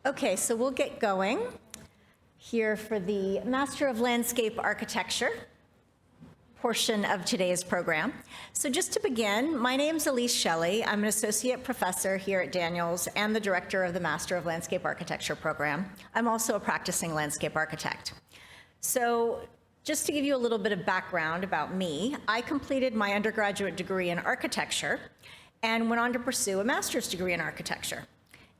Okay, so we'll get going here for the Master of Landscape Architecture portion of today's program. So just to begin, my name's Elise Shelley. I'm an associate professor here at Daniels and the director of the Master of Landscape Architecture program. I'm also a practicing landscape architect. So just to give you a little bit of background about me, I completed my undergraduate degree in architecture and went on to pursue a master's degree in architecture.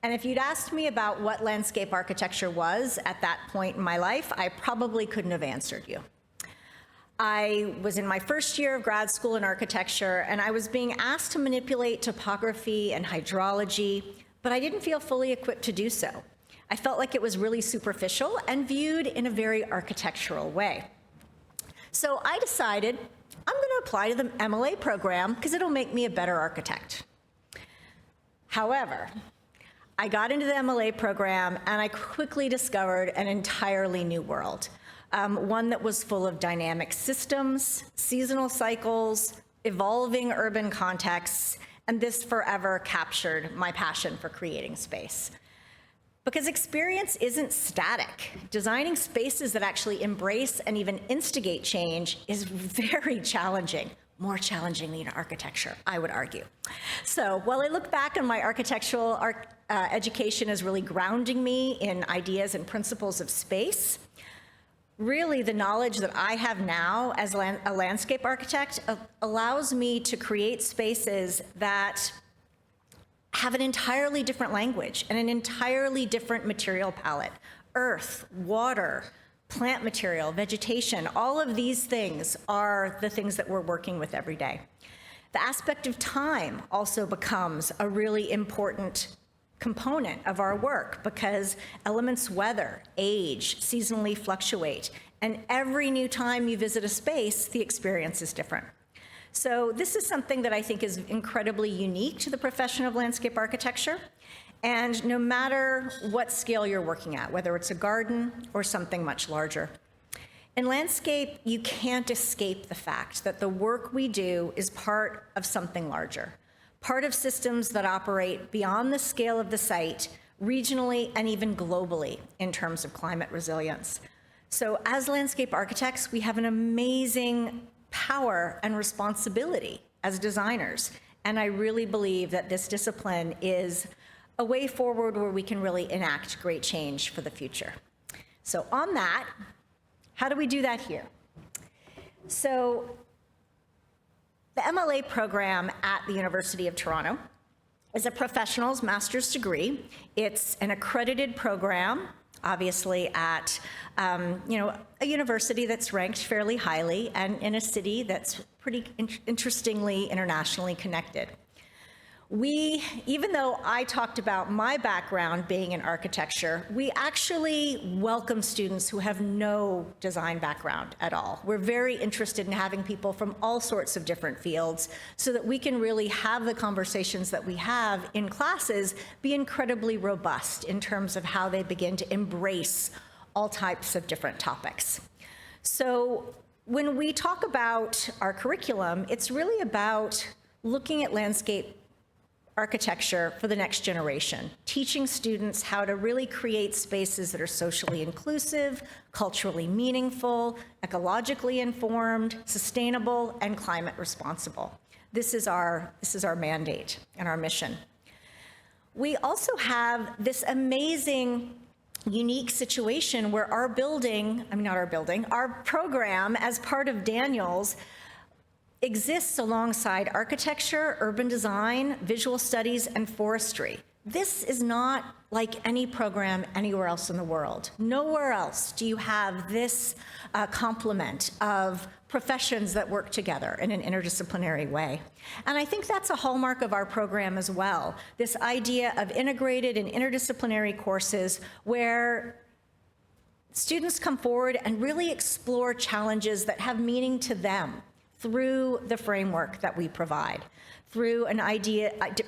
And if you'd asked me about what landscape architecture was at that point in my life, I probably couldn't have answered you. I was in my first year of grad school in architecture, and I was being asked to manipulate topography and hydrology, but I didn't feel fully equipped to do so. I felt like it was really superficial and viewed in a very architectural way. So I decided I'm going to apply to the MLA program because it'll make me a better architect. However, I got into the MLA program and I quickly discovered an entirely new world, one that was full of dynamic systems, seasonal cycles, evolving urban contexts, and this forever captured my passion for creating space. Because experience isn't static. Designing spaces that actually embrace and even instigate change is very challenging. More challenging than architecture, I would argue. So while I look back on my architectural education as really grounding me in ideas and principles of space, really the knowledge that I have now as a landscape architect allows me to create spaces that have an entirely different language and an entirely different material palette. Earth, water, plant material, vegetation, all of these things are the things that we're working with every day. The aspect of time also becomes a really important component of our work because elements weather, age, seasonally fluctuate, and every new time you visit a space, the experience is different. So this is something that I think is incredibly unique to the profession of landscape architecture. And no matter what scale you're working at, whether it's a garden or something much larger. In landscape, you can't escape the fact that the work we do is part of something larger, part of systems that operate beyond the scale of the site, regionally and even globally in terms of climate resilience. So as landscape architects, we have an amazing power and responsibility as designers. And I really believe that this discipline is a way forward where we can really enact great change for the future. So on that, how do we do that here? So the MLA program at the University of Toronto is a professional's master's degree. It's an accredited program, obviously at a university that's ranked fairly highly and in a city that's pretty interestingly internationally connected. Even though I talked about my background being in architecture, we actually welcome students who have no design background at all. We're very interested in having people from all sorts of different fields so that we can really have the conversations that we have in classes be incredibly robust in terms of how they begin to embrace all types of different topics. So when we talk about our curriculum, it's really about looking at landscape architecture for the next generation, teaching students how to really create spaces that are socially inclusive, culturally meaningful, ecologically informed, sustainable, and climate responsible. This is our mandate and our mission. We also have this amazing, unique situation where our program as part of Daniels exists alongside architecture, urban design, visual studies, and forestry. This is not like any program anywhere else in the world. Nowhere else do you have this complement of professions that work together in an interdisciplinary way. And I think that's a hallmark of our program as well, this idea of integrated and interdisciplinary courses where students come forward and really explore challenges that have meaning to them through the framework that we provide, through a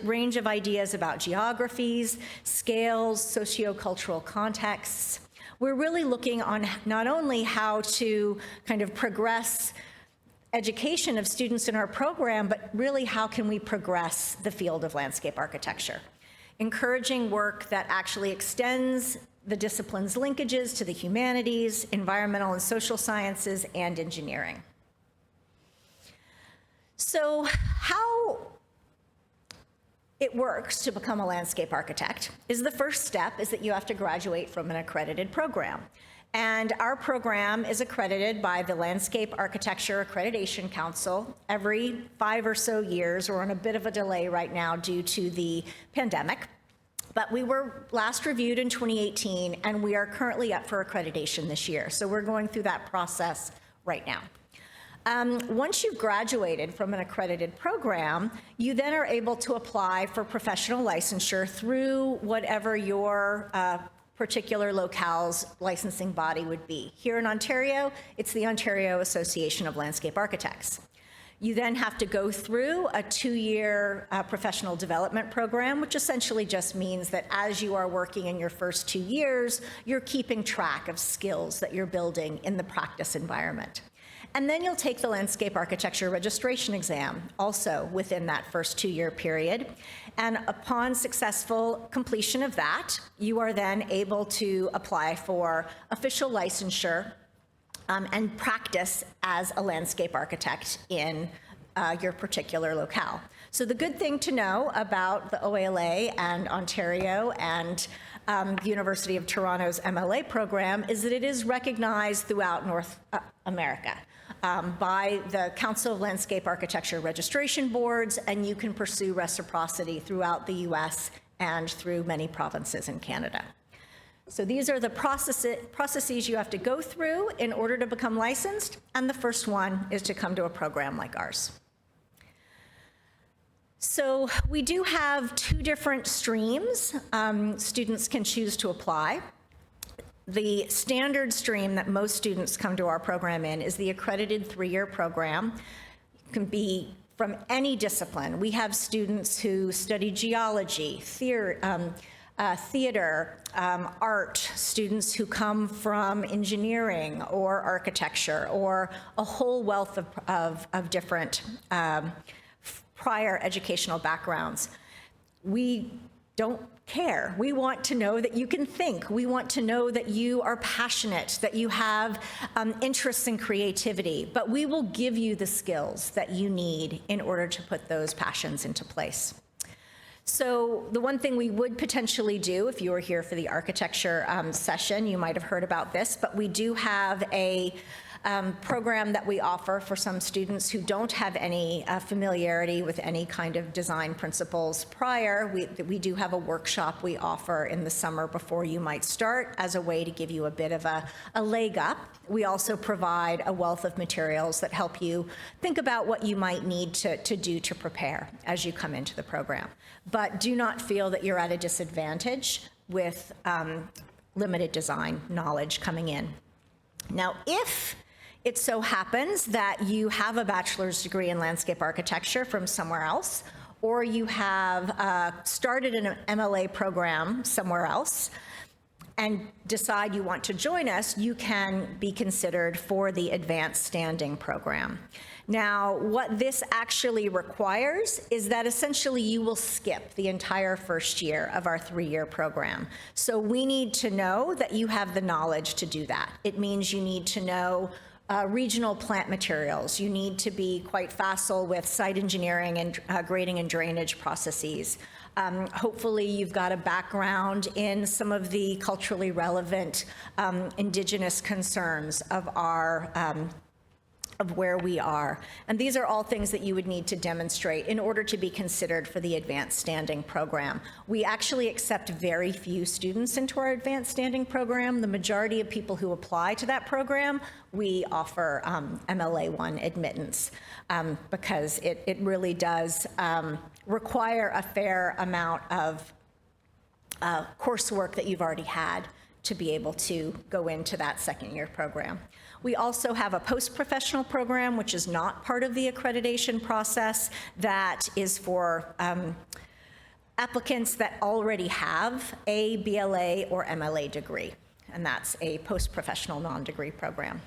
range of ideas about geographies, scales, sociocultural contexts. We're really looking on not only how to kind of progress education of students in our program, but really how can we progress the field of landscape architecture. encouraging work that actually extends the discipline's linkages to the humanities, environmental and social sciences, and engineering. So how it works to become a landscape architect is the first step is that you have to graduate from an accredited program. And our program is accredited by the Landscape Architecture Accreditation Council every 5 or so years. We're on a bit of a delay right now due to the pandemic. But we were last reviewed in 2018, and we are currently up for accreditation this year. So we're going through that process right now. Once you've graduated from an accredited program, you then are able to apply for professional licensure through whatever your particular locale's licensing body would be. Here in Ontario, it's the Ontario Association of Landscape Architects. You then have to go through a 2-year professional development program, which essentially just means that as you are working in your first 2 years, you're keeping track of skills that you're building in the practice environment. And then you'll take the landscape architecture registration exam, also within that first 2-year period. And upon successful completion of that, you are then able to apply for official licensure and practice as a landscape architect in your particular locale. So the good thing to know about the OALA and Ontario and the University of Toronto's MLA program is that it is recognized throughout North America by the Council of Landscape Architecture Registration Boards, and you can pursue reciprocity throughout the US and through many provinces in Canada. So these are the processes you have to go through in order to become licensed, and the first one is to come to a program like ours. So we do have 2 different streams students can choose to apply. The standard stream that most students come to our program in is the accredited 3-year program. It can be from any discipline. We have students who study geology, theater, art, students who come from engineering or architecture, or a whole wealth of different prior educational backgrounds. We don't care. We want to know that you can think. We want to know that you are passionate, that you have interests in creativity, but we will give you the skills that you need in order to put those passions into place. So the one thing we would potentially do, if you were here for the architecture session, you might have heard about this, but we do have a program that we offer for some students who don't have any familiarity with any kind of design principles prior. We do have a workshop we offer in the summer before you might start as a way to give you a bit of a leg up. We also provide a wealth of materials that help you think about what you might need to do to prepare as you come into the program. But do not feel that you're at a disadvantage with limited design knowledge coming in. Now, if it so happens that you have a bachelor's degree in landscape architecture from somewhere else, or you have started an MLA program somewhere else and decide you want to join us, you can be considered for the advanced standing program. Now, what this actually requires is that essentially you will skip the entire first year of our 3-year program. So we need to know that you have the knowledge to do that. It means you need to know regional plant materials. You need to be quite facile with site engineering and grading and drainage processes. Hopefully you've got a background in some of the culturally relevant Indigenous concerns of our of where we are. And these are all things that you would need to demonstrate in order to be considered for the advanced standing program. We actually accept very few students into our advanced standing program. The majority of people who apply to that program, we offer MLA1 admittance because it really does require a fair amount of coursework that you've already had to be able to go into that 2nd-year program. We also have a post-professional program, which is not part of the accreditation process, that is for applicants that already have a BLA or MLA degree, and that's a post-professional non-degree program.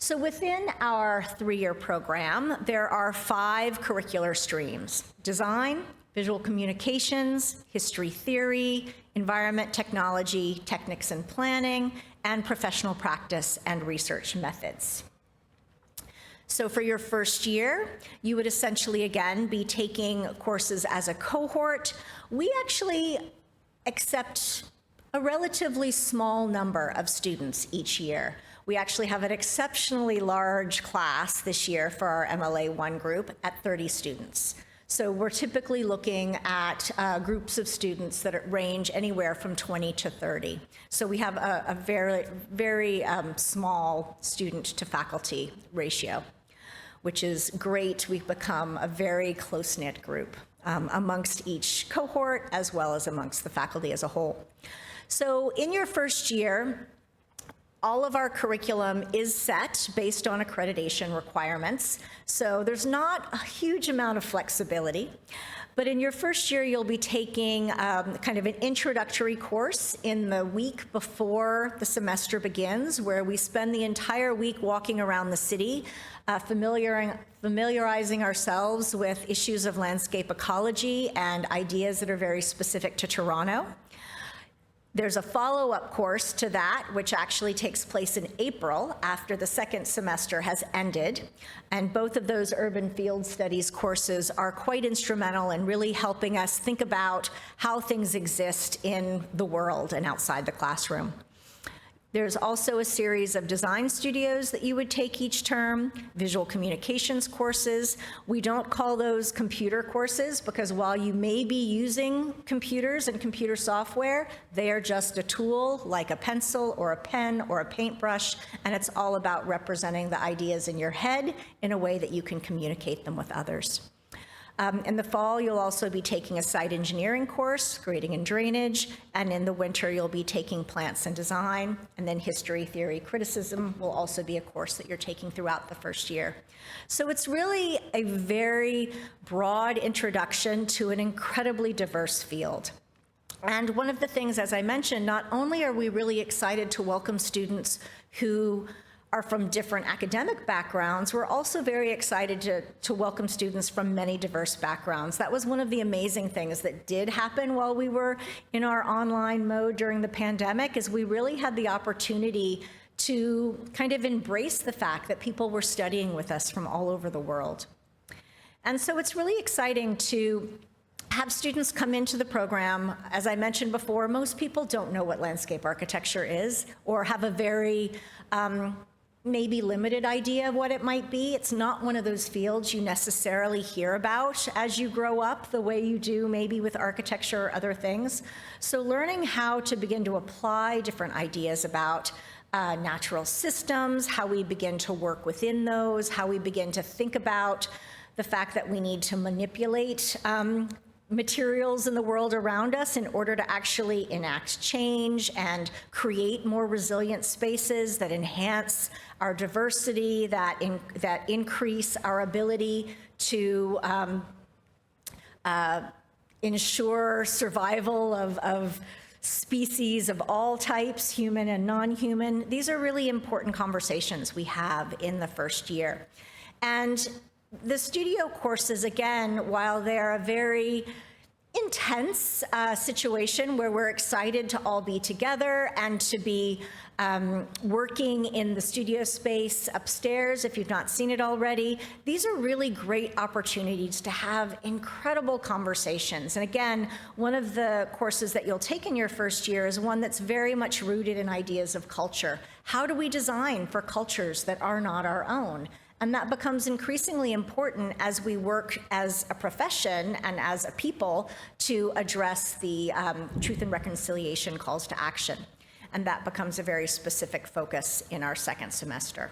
So within our 3-year program, there are 5 curricular streams: design, visual communications, history theory, environment technology, techniques and planning, and professional practice and research methods. So for your first year, you would essentially, again, be taking courses as a cohort. We actually accept a relatively small number of students each year. We actually have an exceptionally large class this year for our MLA 1 group at 30 students. So we're typically looking at groups of students that range anywhere from 20 to 30. So we have a very, very small student to faculty ratio, which is great. We've become a very close-knit group amongst each cohort as well as amongst the faculty as a whole. So in your first year, all of our curriculum is set based on accreditation requirements. So there's not a huge amount of flexibility. But in your first year, you'll be taking kind of an introductory course in the week before the semester begins, where we spend the entire week walking around the city, familiarizing ourselves with issues of landscape ecology and ideas that are very specific to Toronto. There's a follow-up course to that, which actually takes place in April after the second semester has ended. And both of those urban field studies courses are quite instrumental in really helping us think about how things exist in the world and outside the classroom. There's also a series of design studios that you would take each term, visual communications courses. We don't call those computer courses because while you may be using computers and computer software, they are just a tool like a pencil or a pen or a paintbrush, and it's all about representing the ideas in your head in a way that you can communicate them with others. In the fall, you'll also be taking a site engineering course, grading and drainage, and in the winter, you'll be taking plants and design, and then history, theory, criticism will also be a course that you're taking throughout the first year. So it's really a very broad introduction to an incredibly diverse field. And one of the things, as I mentioned, not only are we really excited to welcome students who are from different academic backgrounds, we're also very excited to welcome students from many diverse backgrounds. That was one of the amazing things that did happen while we were in our online mode during the pandemic, is we really had the opportunity to kind of embrace the fact that people were studying with us from all over the world. And so it's really exciting to have students come into the program. As I mentioned before, most people don't know what landscape architecture is or have a very maybe limited idea of what it might be. It's not one of those fields you necessarily hear about as you grow up the way you do maybe with architecture or other things. So learning how to begin to apply different ideas about natural systems, how we begin to work within those, how we begin to think about the fact that we need to manipulate materials in the world around us in order to actually enact change and create more resilient spaces that enhance our diversity, that increase our ability to ensure survival of species of all types, human and non-human. These are really important conversations we have in the first year. And the studio courses, again, while they're a very intense situation where we're excited to all be together and to be working in the studio space upstairs, if you've not seen it already, these are really great opportunities to have incredible conversations. And again, one of the courses that you'll take in your first year is one that's very much rooted in ideas of culture. How do we design for cultures that are not our own? And that becomes increasingly important as we work as a profession and as a people to address the truth and reconciliation calls to action. And that becomes a very specific focus in our second semester.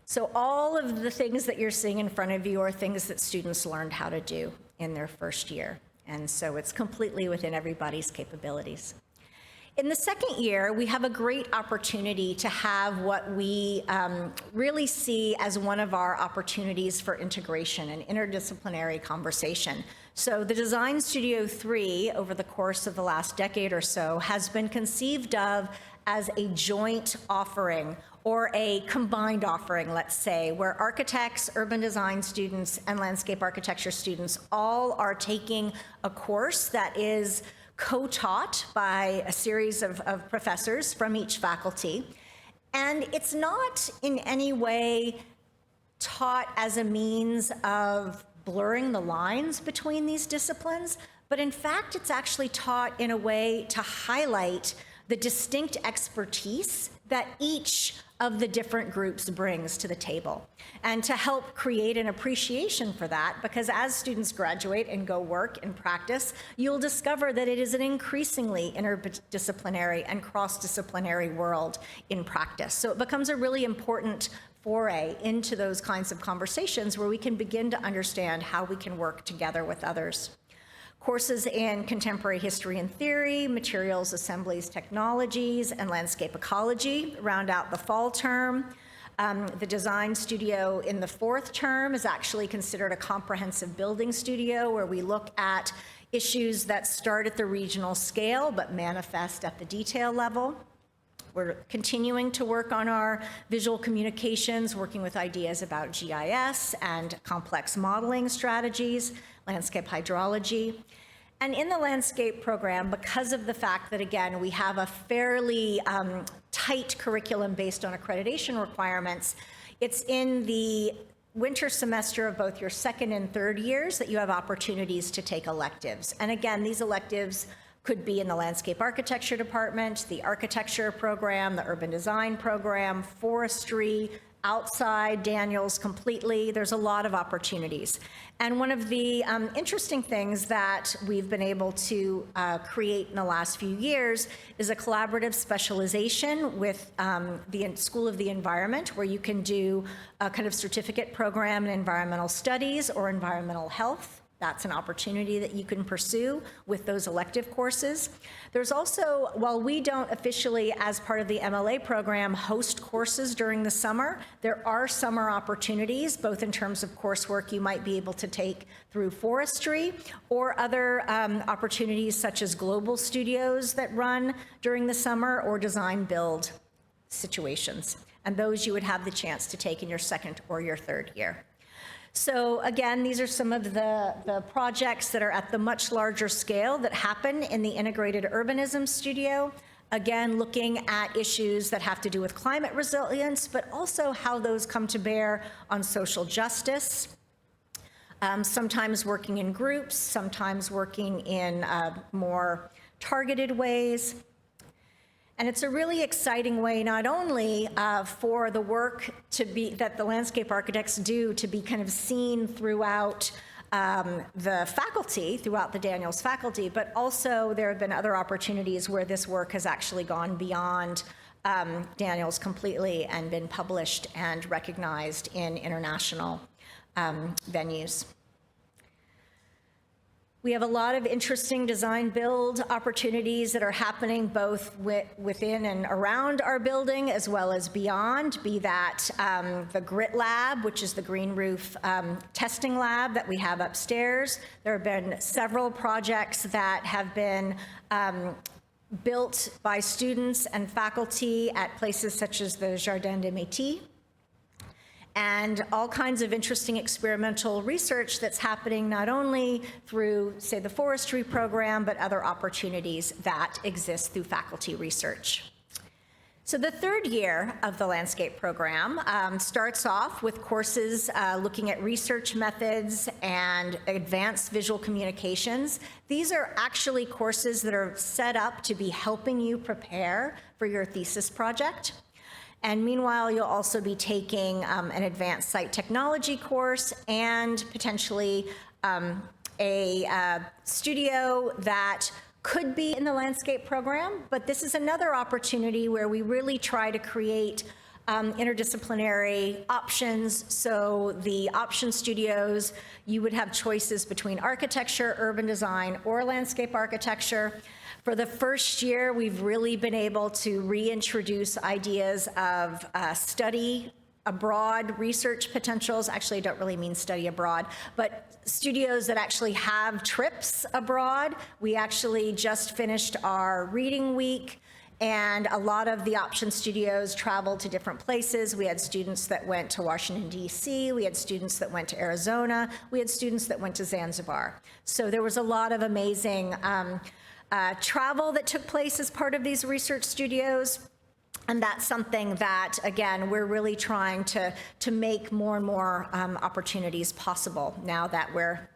So all of the things that you're seeing in front of you are things that students learned how to do in their first year. And so it's completely within everybody's capabilities. In the second year, we have a great opportunity to have what we really see as one of our opportunities for integration and interdisciplinary conversation. So the Design Studio 3, over the course of the last decade or so, has been conceived of as a joint offering or a combined offering, let's say, where architects, urban design students, and landscape architecture students all are taking a course that is co-taught by a series of professors from each faculty. And it's not in any way taught as a means of blurring the lines between these disciplines, but in fact, it's actually taught in a way to highlight the distinct expertise that each of the different groups brings to the table, and to help create an appreciation for that, because as students graduate and go work and practice, you'll discover that it is an increasingly interdisciplinary and cross-disciplinary world in practice. So it becomes a really important foray into those kinds of conversations where we can begin to understand how we can work together with others. Courses in contemporary history and theory, materials, assemblies, technologies, and landscape ecology round out the fall term. The design studio in the fourth term is actually considered a comprehensive building studio where we look at issues that start at the regional scale but manifest at the detail level. We're continuing to work on our visual communications, working with ideas about GIS and complex modeling strategies, landscape hydrology. And in the landscape program, because of the fact that, again, we have a fairly tight curriculum based on accreditation requirements, it's in the winter semester of both your second and third years that you have opportunities to take electives. And again, these electives could be in the landscape architecture department, the architecture program, the urban design program, forestry, outside Daniels completely. There's a lot of opportunities. And one of the interesting things that we've been able to create in the last few years is a collaborative specialization with the School of the Environment, where you can do a kind of certificate program in environmental studies or environmental health. That's an opportunity that you can pursue with those elective courses. There's also, while we don't officially, as part of the MLA program, host courses during the summer, there are summer opportunities, both in terms of coursework you might be able to take through forestry or other opportunities such as global studios that run during the summer or design build situations. And those you would have the chance to take in your second or your third year. So again, these are some of the projects that are at the much larger scale that happen in the Integrated Urbanism Studio. Again, looking at issues that have to do with climate resilience, but also how those come to bear on social justice. Sometimes working in groups, sometimes working in more targeted ways. And it's a really exciting way, not only for the work that the landscape architects do to be kind of seen throughout the faculty, throughout the Daniels faculty, but also there have been other opportunities where this work has actually gone beyond Daniels completely and been published and recognized in international venues. We have a lot of interesting design build opportunities that are happening both within and around our building as well as beyond, be that the GRIT lab, which is the green roof testing lab that we have upstairs. There have been several projects that have been built by students and faculty at places such as the Jardin des Métiers, and all kinds of interesting experimental research that's happening not only through, say, the forestry program, but other opportunities that exist through faculty research. So the third year of the landscape program starts off with courses looking at research methods and advanced visual communications. These are actually courses that are set up to be helping you prepare for your thesis project. And meanwhile, you'll also be taking an advanced site technology course and potentially a studio that could be in the landscape program, but this is another opportunity where we really try to create interdisciplinary options. So the option studios, you would have choices between architecture, urban design, or landscape architecture. For the first year, we've really been able to reintroduce ideas of study abroad research potentials. Actually, I don't really mean study abroad, but studios that actually have trips abroad. We actually just finished our reading week And a lot of the option studios traveled to different places. We had students that went to Washington, D.C. We had students that went to Arizona. We had students that went to Zanzibar. So there was a lot of amazing travel that took place as part of these research studios. And that's something that, again, we're really trying to make more and more opportunities possible now that we're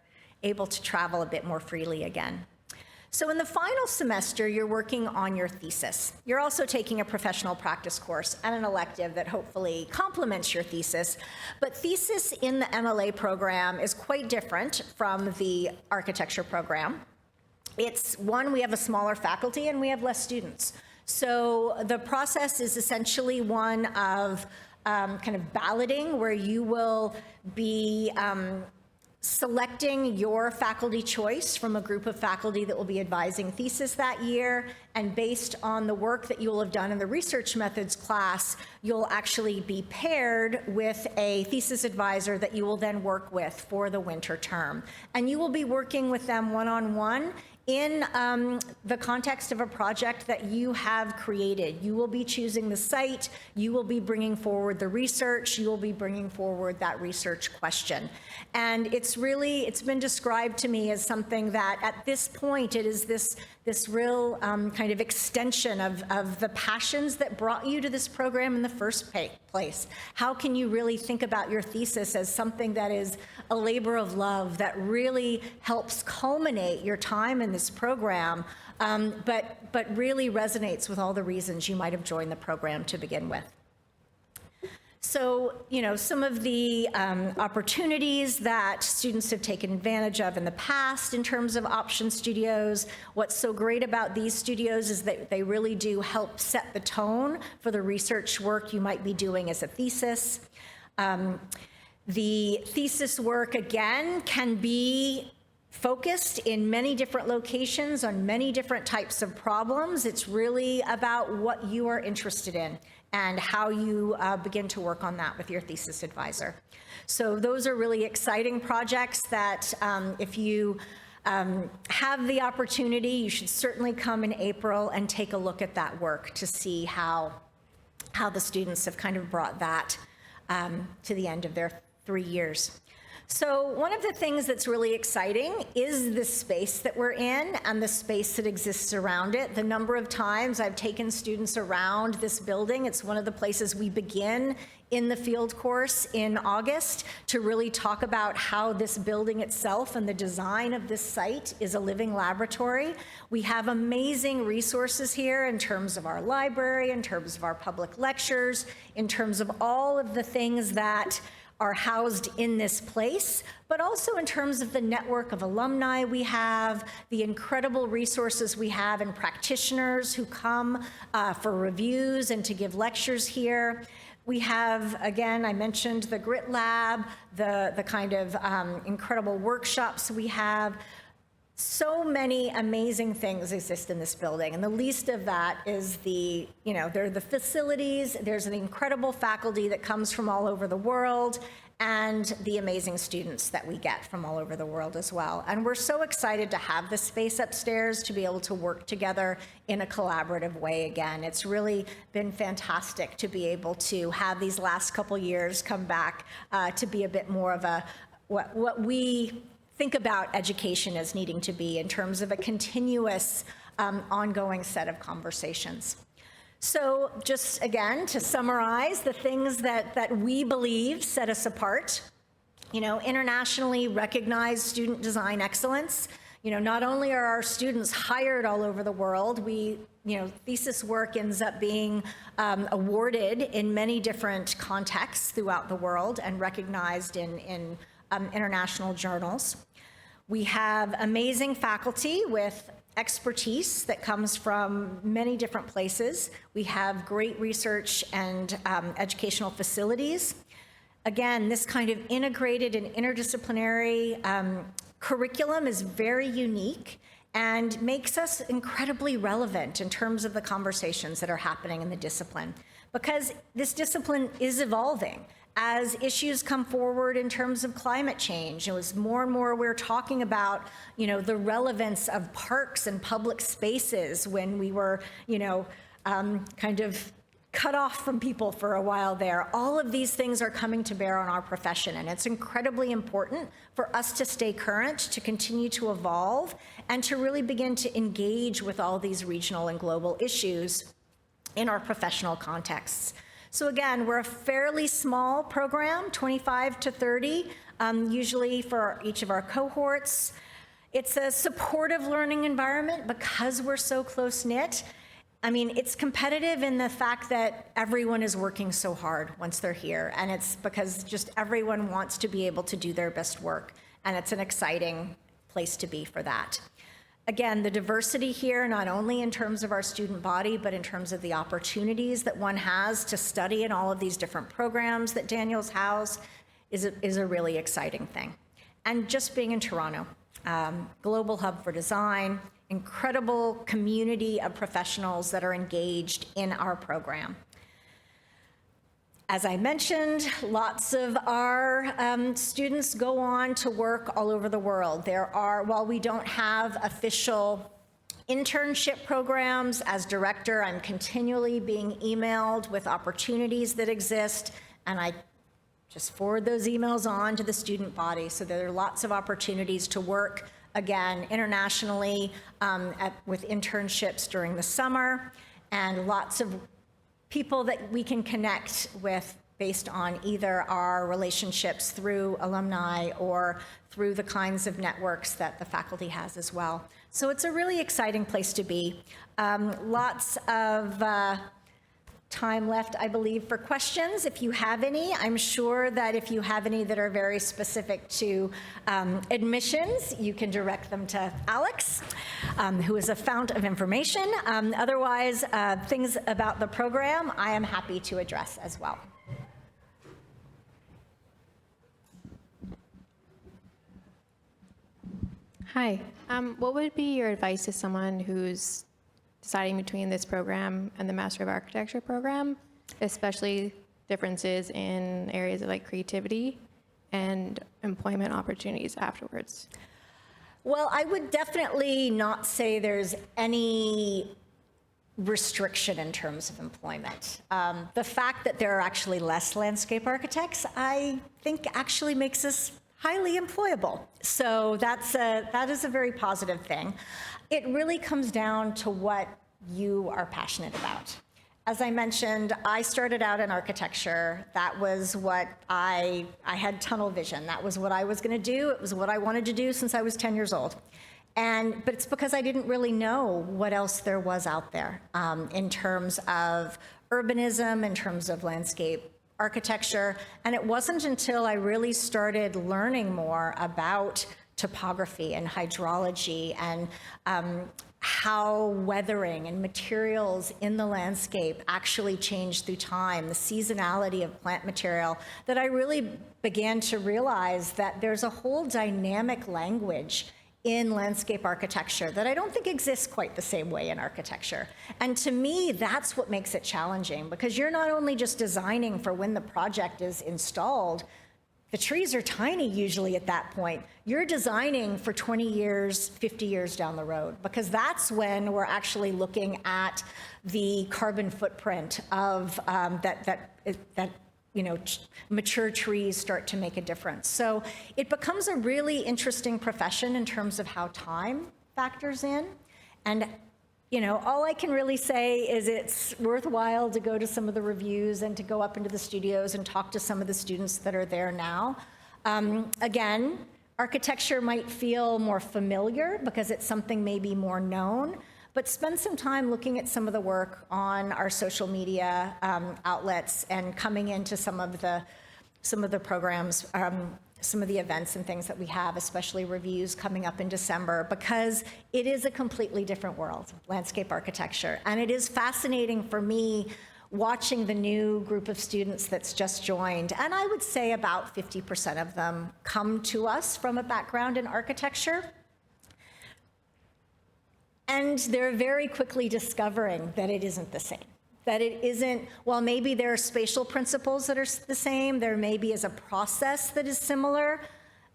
able to travel a bit more freely again. So in the final semester, you're working on your thesis. You're also taking a professional practice course and an elective that hopefully complements your thesis. But thesis in the MLA program is quite different from the architecture program. It's one, we have a smaller faculty and we have less students. So the process is essentially one of kind of balloting, where you will be selecting your faculty choice from a group of faculty that will be advising thesis that year, and based on the work that you will have done in the research methods class, you'll actually be paired with a thesis advisor that you will then work with for the winter term. And you will be working with them one-on-one in the context of a project that you have created. You will be choosing the site, you will be bringing forward the research, you will be bringing forward that research question. And it's been described to me as something that at this point, it is this real kind of extension of the passions that brought you to this program in the first place. How can you really think about your thesis as something that is a labor of love that really helps culminate your time in this program, but really resonates with all the reasons you might have joined the program to begin with? So, some of the opportunities that students have taken advantage of in the past in terms of option studios. What's so great about these studios is that they really do help set the tone for the research work you might be doing as a thesis. The thesis work, again, can be focused in many different locations on many different types of problems. It's really about what you are interested in and how you begin to work on that with your thesis advisor. So those are really exciting projects that if you have the opportunity, you should certainly come in April and take a look at that work to see how the students have kind of brought that to the end of their 3 years. So one of the things that's really exciting is the space that we're in and the space that exists around it. The number of times I've taken students around this building, it's one of the places we begin in the field course in August to really talk about how this building itself and the design of this site is a living laboratory. We have amazing resources here in terms of our library, in terms of our public lectures, in terms of all of the things that are housed in this place, but also in terms of the network of alumni we have, the incredible resources we have and practitioners who come for reviews and to give lectures here. We have, again, I mentioned the Grit Lab, the kind of incredible workshops we have. So many amazing things exist in this building, and the least of that is there are the facilities, there's an incredible faculty that comes from all over the world, and the amazing students that we get from all over the world as well. And we're so excited to have this space upstairs to be able to work together in a collaborative way again. It's really been fantastic to be able to have these last couple years come back to be a bit more of what we think about education as needing to be in terms of a continuous, ongoing set of conversations. So just again, to summarize the things that we believe set us apart, internationally recognized student design excellence. Not only are our students hired all over the world, thesis work ends up being awarded in many different contexts throughout the world and recognized in international journals. We have amazing faculty with expertise that comes from many different places. We have great research and educational facilities. Again, this kind of integrated and interdisciplinary curriculum is very unique and makes us incredibly relevant in terms of the conversations that are happening in the discipline, because this discipline is evolving. As issues come forward in terms of climate change, it was more and more we're talking about, the relevance of parks and public spaces when we were, kind of cut off from people for a while there. All of these things are coming to bear on our profession, and it's incredibly important for us to stay current, to continue to evolve, and to really begin to engage with all these regional and global issues in our professional contexts. So again, we're a fairly small program, 25 to 30, usually for each of our cohorts. It's a supportive learning environment because we're so close-knit. I mean, it's competitive in the fact that everyone is working so hard once they're here, and it's because just everyone wants to be able to do their best work, and it's an exciting place to be for that. Again, the diversity here, not only in terms of our student body, but in terms of the opportunities that one has to study in all of these different programs that Daniels house, is a really exciting thing. And just being in Toronto, global hub for design, incredible community of professionals that are engaged in our program. As I mentioned, lots of our students go on to work all over the world. While we don't have official internship programs, as director, I'm continually being emailed with opportunities that exist, and I just forward those emails on to the student body. So there are lots of opportunities to work, again, internationally with internships during the summer, and lots of people that we can connect with based on either our relationships through alumni or through the kinds of networks that the faculty has as well. So it's a really exciting place to be. Lots of time left, I believe, for questions. If you have any, I'm sure that if you have any that are very specific to admissions, you can direct them to Alex, who is a fount of information. Otherwise, things about the program, I am happy to address as well. Hi. What would be your advice to someone who's deciding between this program and the Master of Architecture program, especially differences in areas of like creativity and employment opportunities afterwards? Well, I would definitely not say there's any restriction in terms of employment. The fact that there are actually less landscape architects, I think actually makes us highly employable. So that is a very positive thing. It really comes down to what you are passionate about. As I mentioned, I started out in architecture. That was what I had tunnel vision. That was what I was going to do. It was what I wanted to do since I was 10 years old. But it's because I didn't really know what else there was out there in terms of urbanism, in terms of landscape architecture. And it wasn't until I really started learning more about topography and hydrology and how weathering and materials in the landscape actually change through time, the seasonality of plant material, that I really began to realize that there's a whole dynamic language in landscape architecture that I don't think exists quite the same way in architecture. And to me, that's what makes it challenging, because you're not only just designing for when the project is installed. The trees are tiny usually at that point. You're designing for 20 years, 50 years down the road, because that's when we're actually looking at the carbon footprint of mature trees start to make a difference. So it becomes a really interesting profession in terms of how time factors in. And all I can really say is it's worthwhile to go to some of the reviews and to go up into the studios and talk to some of the students that are there now. Again, architecture might feel more familiar because it's something maybe more known, but spend some time looking at some of the work on our social media outlets and coming into some of the programs, some of the events and things that we have, especially reviews coming up in December, because it is a completely different world, landscape architecture. And it is fascinating for me watching the new group of students that's just joined. And I would say about 50% of them come to us from a background in architecture. And they're very quickly discovering that it isn't the same. That it isn't, while maybe there are spatial principles that are the same, there maybe is a process that is similar,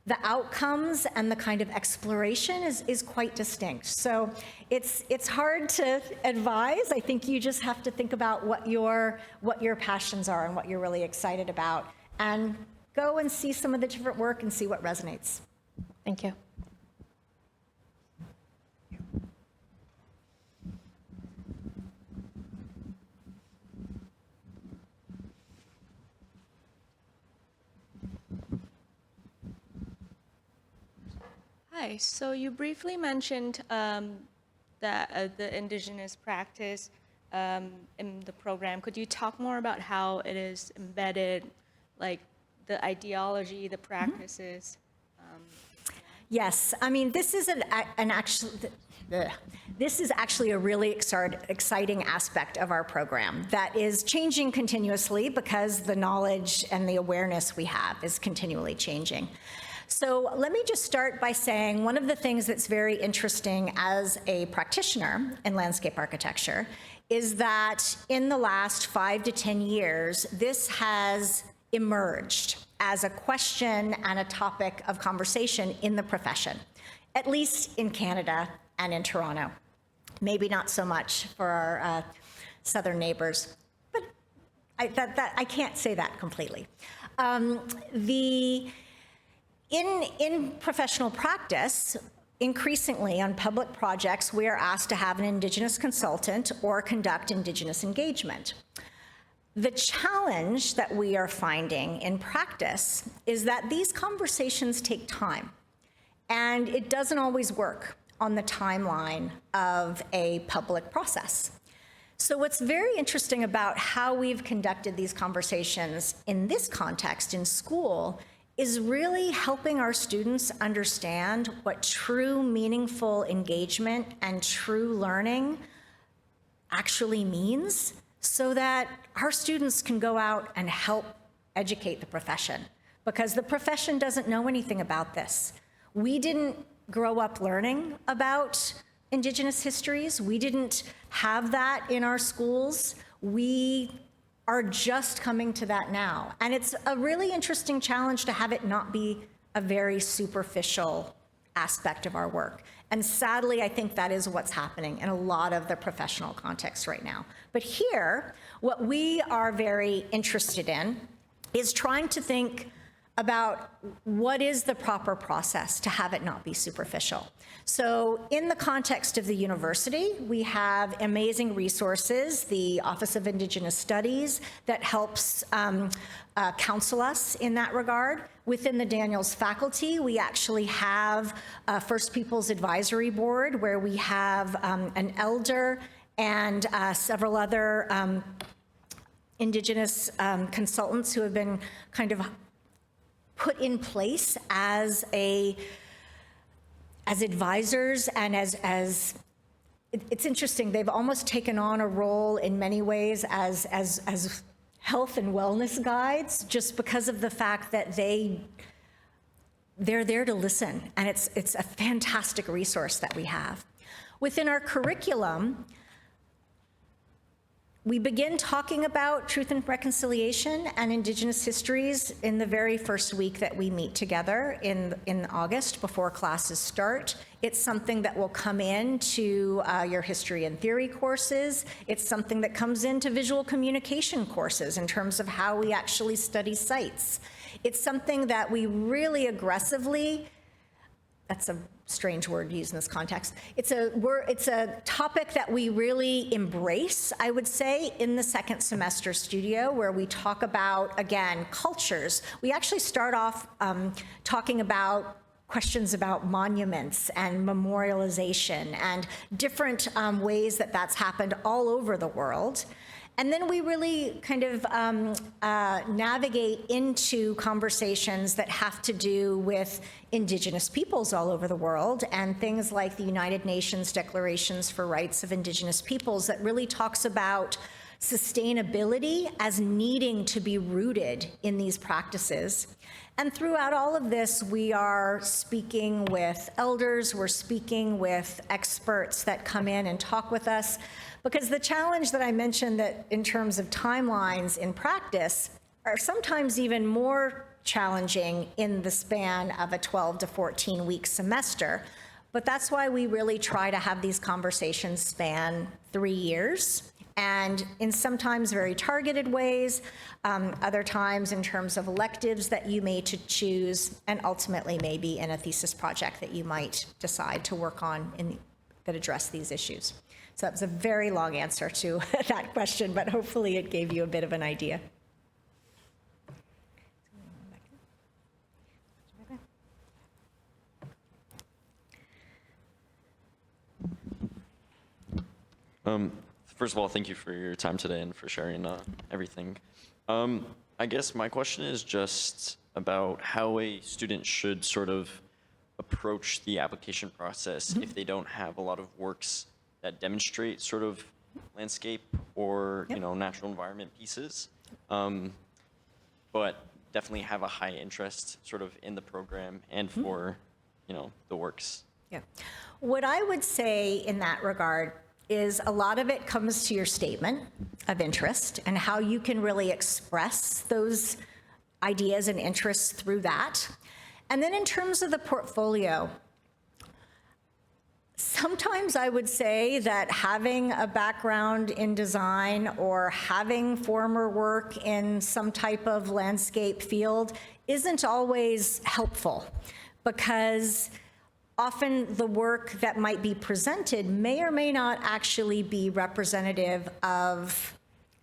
the outcomes and the kind of exploration is quite distinct. So it's hard to advise. I think you just have to think about what your passions are and what you're really excited about, and go and see some of the different work and see what resonates. Thank you. Hi, so you briefly mentioned that the indigenous practice in the program. Could you talk more about how it is embedded, like the ideology, the practices? Yes, I mean, this is this is actually a really exciting aspect of our program that is changing continuously because the knowledge and the awareness we have is continually changing. So let me just start by saying one of the things that's very interesting as a practitioner in landscape architecture is that in the last 5 to 10 years, this has emerged as a question and a topic of conversation in the profession, at least in Canada and in Toronto. Maybe not so much for our southern neighbors, but I can't say that completely. In professional practice, increasingly on public projects, we are asked to have an Indigenous consultant or conduct Indigenous engagement. The challenge that we are finding in practice is that these conversations take time, and it doesn't always work on the timeline of a public process. So what's very interesting about how we've conducted these conversations in this context in school is really helping our students understand what true meaningful engagement and true learning actually means, so that our students can go out and help educate the profession, because the profession doesn't know anything about this. We didn't grow up learning about Indigenous histories. We didn't have that in our schools. We are just coming to that now. And it's a really interesting challenge to have it not be a very superficial aspect of our work. And sadly, I think that is what's happening in a lot of the professional contexts right now. But here, what we are very interested in is trying to think about what is the proper process to have it not be superficial. So in the context of the university, we have amazing resources, the Office of Indigenous Studies, that helps counsel us in that regard. Within the Daniels faculty, we actually have a First Peoples Advisory Board, where we have an elder and several other Indigenous consultants who have been kind of put in place as advisors and as it's interesting, they've almost taken on a role in many ways as health and wellness guides, just because of the fact that they're there to listen, and it's a fantastic resource that we have. Within our curriculum, we begin talking about truth and reconciliation and Indigenous histories in the very first week that we meet together in August before classes start. It's something that will come into your history and theory courses. It's something that comes into visual communication courses in terms of how we actually study sites. It's something that we really aggressively, that's a strange word used in this context. It's a topic that we really embrace, I would say, in the second semester studio, where we talk about, again, cultures. We actually start off talking about questions about monuments and memorialization and different ways that that's happened all over the world. And then we really kind of navigate into conversations that have to do with Indigenous peoples all over the world, and things like the United Nations Declarations for Rights of Indigenous Peoples that really talks about sustainability as needing to be rooted in these practices. And throughout all of this, we are speaking with elders, we're speaking with experts that come in and talk with us, because the challenge that I mentioned, that in terms of timelines in practice, are sometimes even more challenging in the span of a 12 to 14 week semester. But that's why we really try to have these conversations span 3 years, and in sometimes very targeted ways, other times in terms of electives that you may to choose, and ultimately maybe in a thesis project that you might decide to work on that address these issues. So that was a very long answer to that question, but hopefully it gave you a bit of an idea. First of all, thank you for your time today and for sharing everything. I guess my question is just about how a student should sort of approach the application process if they don't have a lot of works that demonstrate sort of landscape or natural environment pieces, but definitely have a high interest sort of in the program and for the works. Yeah. What I would say in that regard is a lot of it comes to your statement of interest and how you can really express those ideas and interests through that. And then in terms of the portfolio, sometimes I would say that having a background in design or having former work in some type of landscape field isn't always helpful, because often the work that might be presented may or may not actually be representative of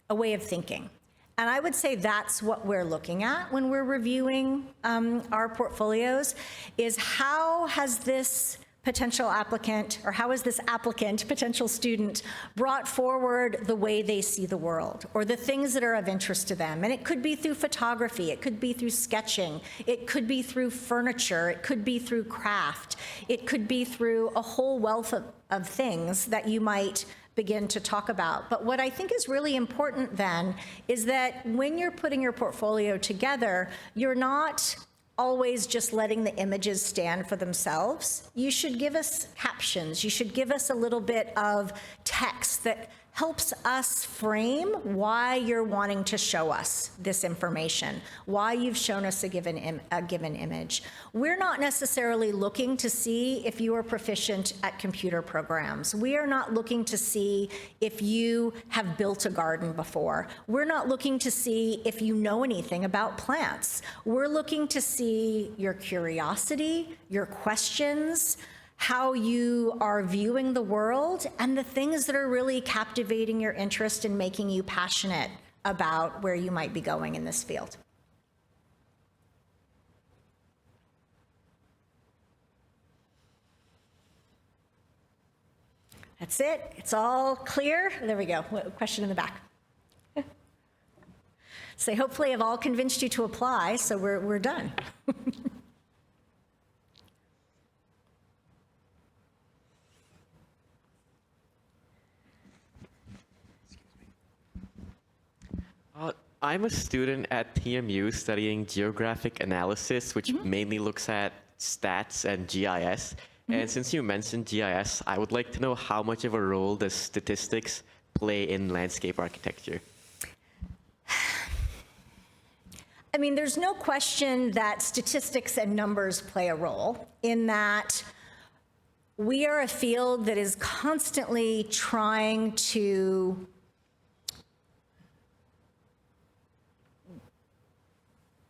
a way of thinking. And I would say that's what we're looking at when we're reviewing our portfolios, is how has this potential applicant, or how is this applicant, potential student, brought forward the way they see the world, or the things that are of interest to them. And it could be through photography, it could be through sketching, it could be through furniture, it could be through craft, it could be through a whole wealth of things that you might begin to talk about. But what I think is really important then is that when you're putting your portfolio together, you're not always just letting the images stand for themselves. You should give us captions. You should give us a little bit of text that helps us frame why you're wanting to show us this information, why you've shown us a given image. We're not necessarily looking to see if you are proficient at computer programs. We are not looking to see if you have built a garden before. We're not looking to see if you know anything about plants. We're looking to see your curiosity, your questions, how you are viewing the world, and the things that are really captivating your interest and making you passionate about where you might be going in this field. That's it. It's all clear. There we go. Question in the back. So hopefully I've all convinced you to apply, so we're done. I'm a student at TMU studying geographic analysis, which mainly looks at stats and GIS. And since you mentioned GIS, I would like to know how much of a role does statistics play in landscape architecture? I mean, there's no question that statistics and numbers play a role in that we are a field that is constantly trying to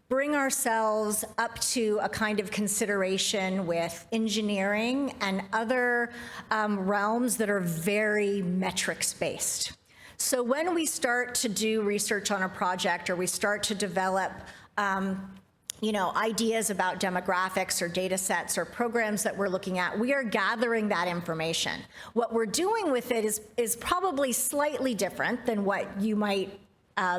bring ourselves up to a kind of consideration with engineering and other realms that are very metrics-based. So when we start to do research on a project, or we start to develop ideas about demographics or data sets or programs that we're looking at, we are gathering that information. What we're doing with it is probably slightly different than what you might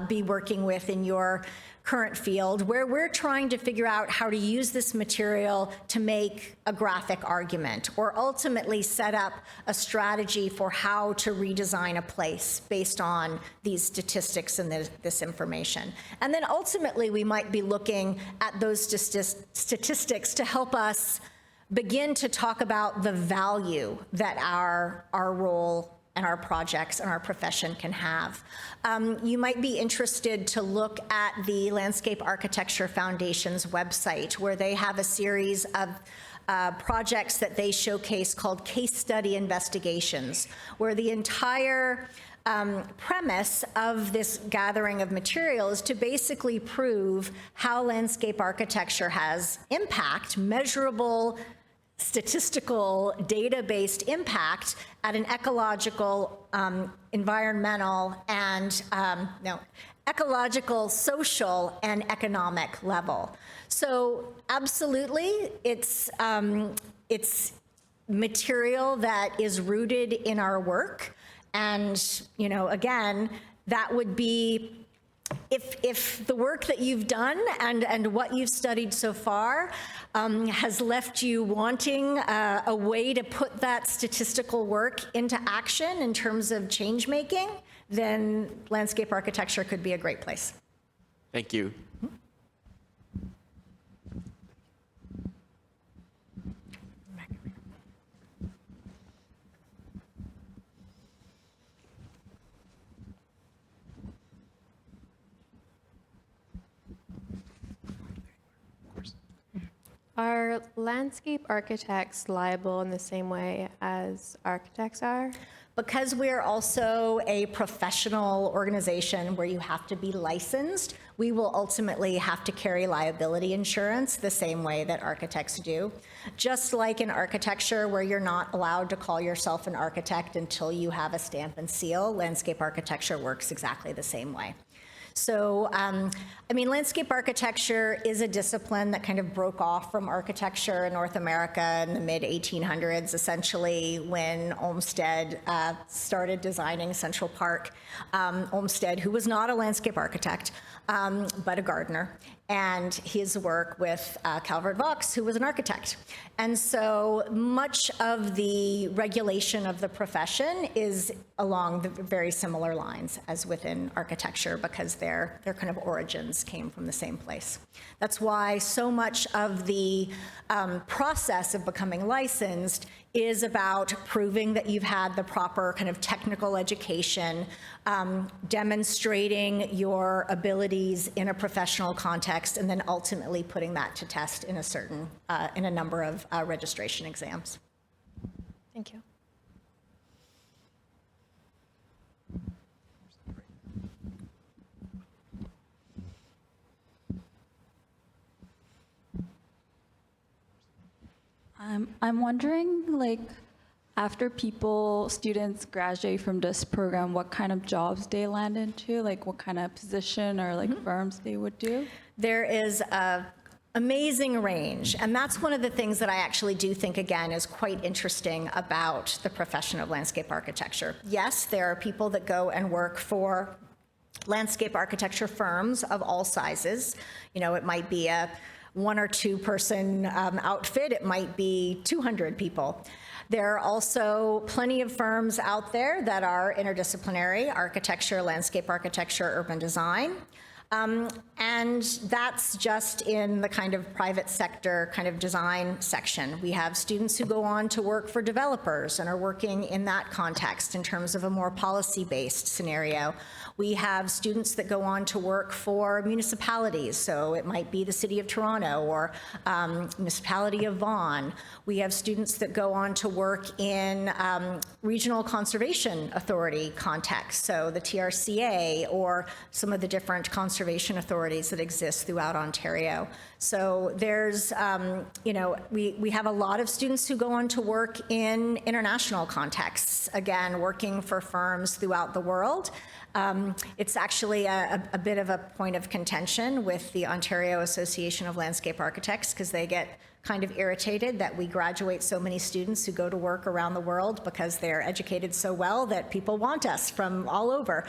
be working with in your current field, where we're trying to figure out how to use this material to make a graphic argument, or ultimately set up a strategy for how to redesign a place based on these statistics and this information. And then ultimately, we might be looking at those statistics to help us begin to talk about the value that our role and our projects and our profession can have. You might be interested to look at the Landscape Architecture Foundation's website, where they have a series of projects that they showcase called case study investigations, where the entire premise of this gathering of material is to basically prove how landscape architecture has impact, measurable, statistical, data-based impact at an ecological, environmental, and ecological, social, and economic level. So absolutely, it's material that is rooted in our work. And, again, that would be, if the work that you've done and what you've studied so far has left you wanting a way to put that statistical work into action in terms of change making, then landscape architecture could be a great place. Thank you. Are landscape architects liable in the same way as architects are? Because we're also a professional organization where you have to be licensed, we will ultimately have to carry liability insurance the same way that architects do. Just like in architecture, where you're not allowed to call yourself an architect until you have a stamp and seal, landscape architecture works exactly the same way. So, landscape architecture is a discipline that kind of broke off from architecture in North America in the mid-1800s, essentially when Olmsted started designing Central Park. Olmsted, who was not a landscape architect, but a gardener, and his work with Calvert Vaux, who was an architect. And so much of the regulation of the profession is along the very similar lines as within architecture, because their kind of origins came from the same place. That's why so much of the process of becoming licensed is about proving that you've had the proper kind of technical education, demonstrating your abilities in a professional context, and then ultimately putting that to test in a number of registration exams. Thank you. I'm wondering, after students graduate from this program, what kind of jobs they land into, what kind of position or firms they would do? There is an amazing range, and that's one of the things that I actually do think, again, is quite interesting about the profession of landscape architecture. Yes, there are people that go and work for landscape architecture firms of all sizes. It might be a 1 or 2 person outfit, it might be 200 people. There are also plenty of firms out there that are interdisciplinary: architecture, landscape architecture, urban design. And that's just in the kind of private sector kind of design section. We have students who go on to work for developers and are working in that context in terms of a more policy-based scenario. We have students that go on to work for municipalities, so it might be the City of Toronto or municipality of Vaughan. We have students that go on to work in regional conservation authority contexts, so the TRCA or some of the different conservation authorities that exist throughout Ontario. So there's, we have a lot of students who go on to work in international contexts, again, working for firms throughout the world. It's actually a bit of a point of contention with the Ontario Association of Landscape Architects, because they get kind of irritated that we graduate so many students who go to work around the world because they're educated so well that people want us from all over.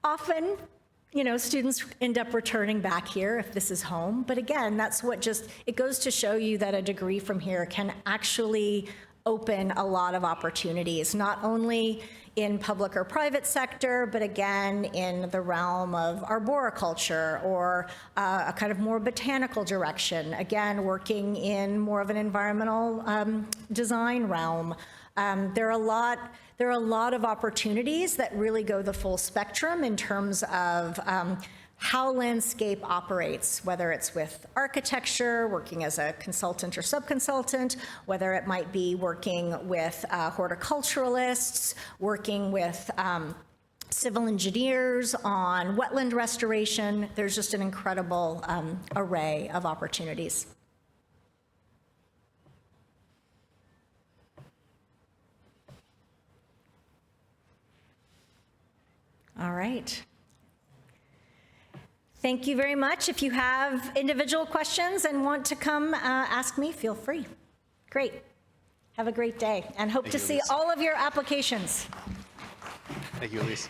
Often, students end up returning back here if this is home. But again, that's what it goes to show you that a degree from here can actually open a lot of opportunities, not only in public or private sector, but again, in the realm of arboriculture or a kind of more botanical direction, again, working in more of an environmental design realm. There are a lot of opportunities that really go the full spectrum in terms of how landscape operates, whether it's with architecture, working as a consultant or subconsultant, whether it might be working with horticulturalists, working with civil engineers on wetland restoration. There's just an incredible array of opportunities. All right. Thank you very much. If you have individual questions and want to come ask me, feel free. Great. Have a great day and hope to see all of your applications. Thank you, Elise.